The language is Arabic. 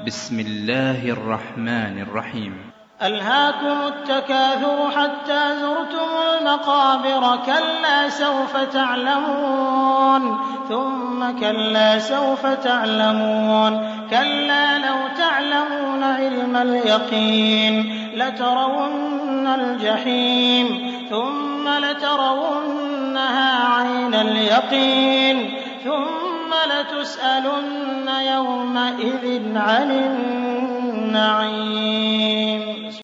بسم الله الرحمن الرحيم. ألهاكم التكاثر حتى زرتم المقابر كلا سوف تعلمون ثم كلا سوف تعلمون كلا لو تعلمون علم اليقين لترون الجحيم ثم لترونها عين اليقين ثم لتسألن يومئذ عن النعيم.